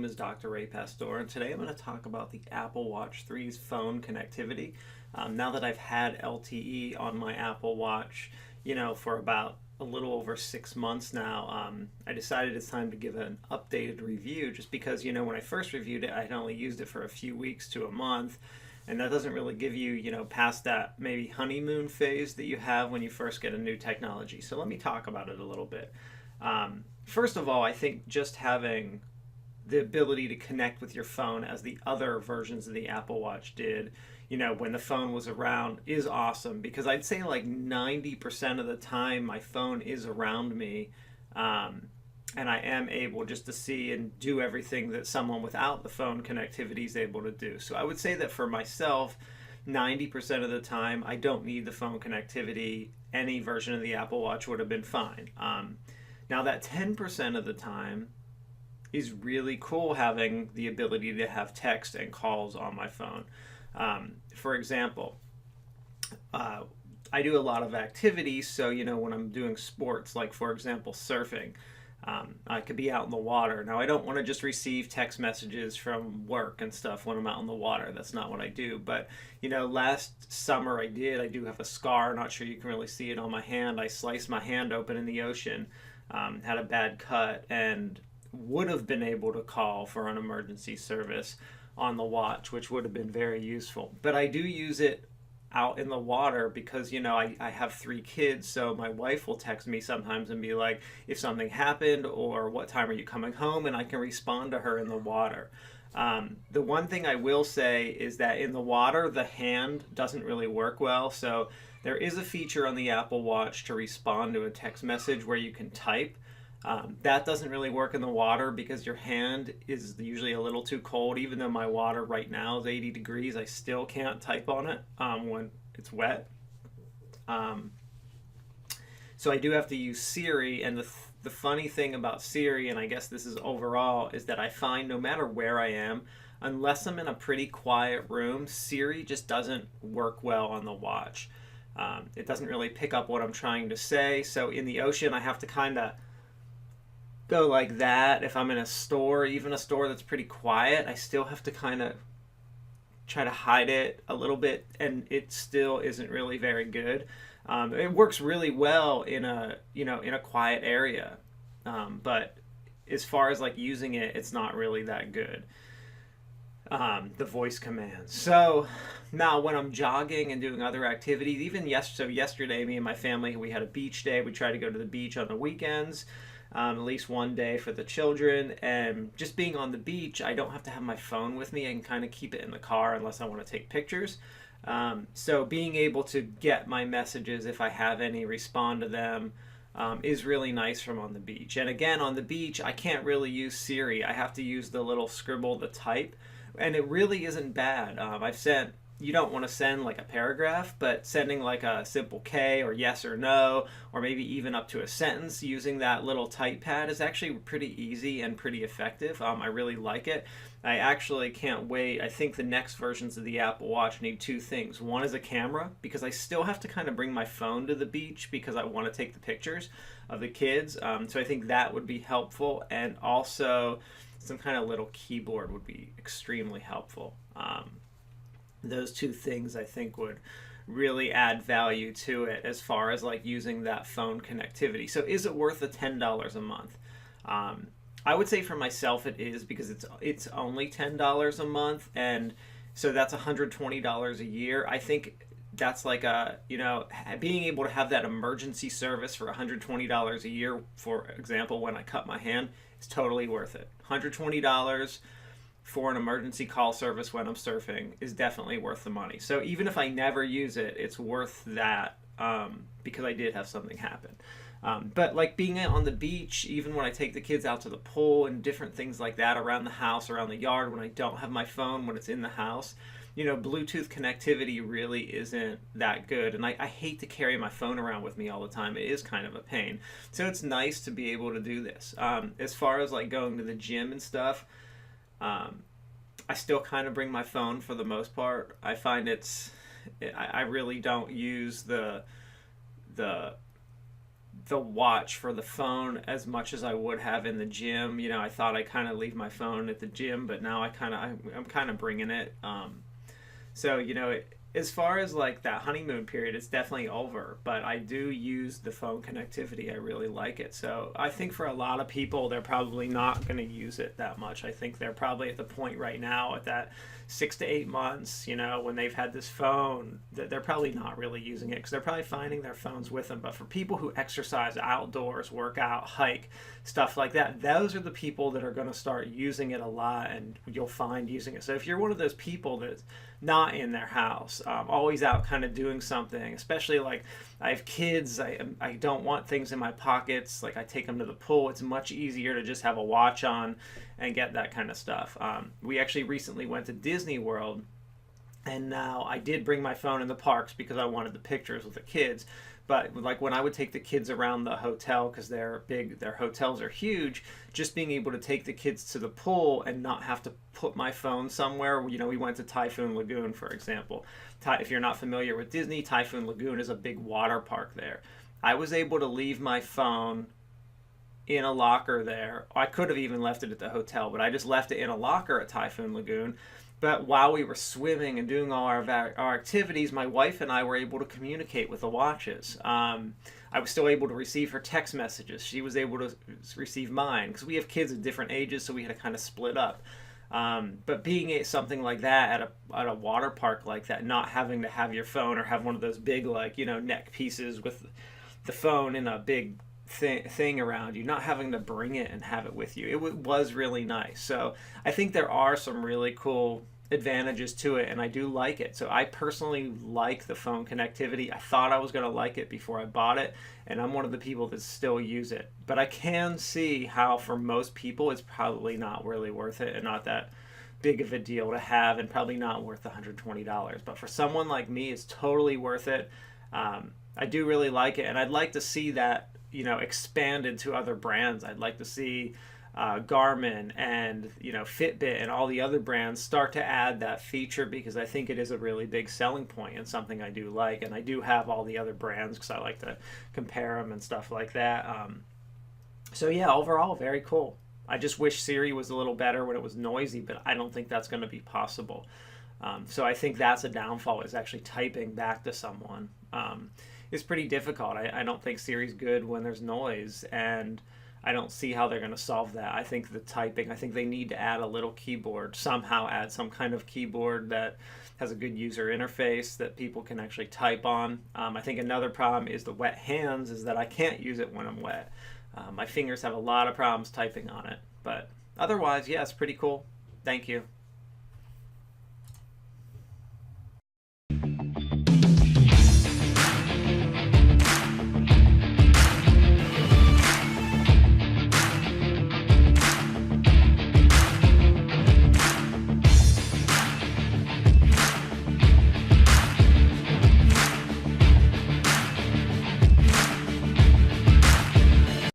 name is Dr. Ray Pastor, and today I'm going to talk about the Apple Watch 3's phone connectivity. Now that I've had LTE on my Apple Watch, for about a little over 6 months now, I decided it's time to give an updated review just because, when I first reviewed it, I had only used it for a few weeks to a month. And that doesn't really give you, past that maybe honeymoon phase that you have when you first get a new technology. So let me talk about it a little bit. First of all, I think just having the ability to connect with your phone as the other versions of the Apple Watch did, when the phone was around is awesome because I'd say like 90% of the time my phone is around me. And I am able just to see and do everything that someone without the phone connectivity is able to do. So I would say that for myself, 90% of the time, I don't need the phone connectivity. Any version of the Apple Watch would have been fine. Now that 10% of the time is really cool having the ability to have text and calls on my phone. For example, I do a lot of activities, so when I'm doing sports, like for example surfing, I could be out in the water. Now I don't want to just receive text messages from work and stuff when I'm out in the water. That's not what I do. But last summer I do have a scar. Not sure you can really see it on my hand. I sliced my hand open in the ocean, had a bad cut, and would have been able to call for an emergency service on the watch, which would have been very useful. But I do use it out in the water because I have 3 kids, so my wife will text me sometimes and be like if something happened or what time are you coming home, and I can respond to her in the water. The one thing I will say is that in the water the hand doesn't really work well, so there is a feature on the Apple Watch to respond to a text message where you can type. That doesn't really work in the water because your hand is usually a little too cold. Even though my water right now is 80 degrees, I still can't type on it when it's wet. So I do have to use Siri, and the funny thing about Siri, and I guess this is overall, is that I find no matter where I am, unless I'm in a pretty quiet room, Siri just doesn't work well on the watch. It doesn't really pick up what I'm trying to say. So in the ocean, I have to kind of go like that. If I'm in a store, even a store that's pretty quiet, I still have to kind of try to hide it a little bit, and it still isn't really very good. It works really well in a in a quiet area, but as far as like using it, it's not really that good. The voice commands. So now when I'm jogging and doing other activities, even yesterday, me and my family, we had a beach day. We try to go to the beach on the weekends. At least one day for the children, and just being on the beach, I don't have to have my phone with me. I can kind of keep it in the car unless I want to take pictures. So being able to get my messages, if I have any, respond to them, is really nice from on the beach. And again, on the beach, I can't really use Siri. I have to use the little scribble, the type, and it really isn't bad. You don't want to send like a paragraph, but sending like a simple K or yes or no, or maybe even up to a sentence using that little type pad is actually pretty easy and pretty effective. I really like it. I actually can't wait. I think the next versions of the Apple Watch need 2 things. One is a camera, because I still have to kind of bring my phone to the beach because I want to take the pictures of the kids. So I think that would be helpful. And also some kind of little keyboard would be extremely helpful. Those 2 things I think would really add value to it as far as like using that phone connectivity. So is it worth the $10 a month? I would say for myself it is, because it's only $10 a month, and so that's $120 a year. I think that's like being able to have that emergency service for $120 a year, for example, when I cut my hand, is totally worth it. $120 for an emergency call service when I'm surfing is definitely worth the money. So even if I never use it, it's worth that, because I did have something happen. But like being on the beach, even when I take the kids out to the pool and different things like that around the house, around the yard, when I don't have my phone, when it's in the house, Bluetooth connectivity really isn't that good. And I hate to carry my phone around with me all the time. It is kind of a pain. So it's nice to be able to do this. As far as like going to the gym and stuff, I still kind of bring my phone for the most part. I find I really don't use the the watch for the phone as much as I would have in the gym. You know, I thought I kind of leave my phone at the gym, but now I'm kind of bringing it. So, you know, as far as like that honeymoon period, it's definitely over, but I do use the phone connectivity. I really like it. So I think for a lot of people, they're probably not going to use it that much. I think they're probably at the point right now at that 6 to 8 months, you know, when they've had this phone, that they're probably not really using it because they're probably finding their phones with them. But for people who exercise outdoors, work out, hike, stuff like that, those are the people that are going to start using it a lot, and you'll find using it. So if you're one of those people that's not in their house, always out kind of doing something, especially like I have kids, I don't want things in my pockets, like I take them to the pool, it's much easier to just have a watch on and get that kind of stuff. We actually recently went to Disney World, and now I did bring my phone in the parks because I wanted the pictures with the kids. But like when I would take the kids around the hotel, because they're big, their hotels are huge, just being able to take the kids to the pool and not have to put my phone somewhere. You know, we went to Typhoon Lagoon, for example. If you're not familiar with Disney, Typhoon Lagoon is a big water park there. I was able to leave my phone in a locker there. I could have even left it at the hotel, but I just left it in a locker at Typhoon Lagoon. But while we were swimming and doing all our activities, my wife and I were able to communicate with the watches. I was still able to receive her text messages. She was able to receive mine because we have kids of different ages, so we had to kind of split up. But being something like that at a water park like that, not having to have your phone or have one of those big, like, you know, neck pieces with the phone in a big thing around you, not having to bring it and have it with you, it was really nice. So I think there are some really cool advantages to it, and I do like it. So I personally like the phone connectivity. I thought I was going to like it before I bought it, and I'm one of the people that still use it. But I can see how for most people it's probably not really worth it and not that big of a deal to have, and probably not worth $120. But for someone like me, it's totally worth it. I do really like it, and I'd like to see that, you know, expanded to other brands. I'd like to see Garmin and, you know, Fitbit and all the other brands start to add that feature, because I think it is a really big selling point and something I do like. And I do have all the other brands because I like to compare them and stuff like that. So yeah, overall, very cool. I just wish Siri was a little better when it was noisy, but I don't think that's going to be possible. So I think that's a downfall, is actually typing back to someone. It's pretty difficult. I don't think Siri's good when there's noise, and I don't see how they're going to solve that. I think the typing, I think they need to add a little keyboard, somehow add some kind of keyboard that has a good user interface that people can actually type on. I think another problem is the wet hands, is that I can't use it when I'm wet. My fingers have a lot of problems typing on it, but otherwise, yeah, it's pretty cool. Thank you.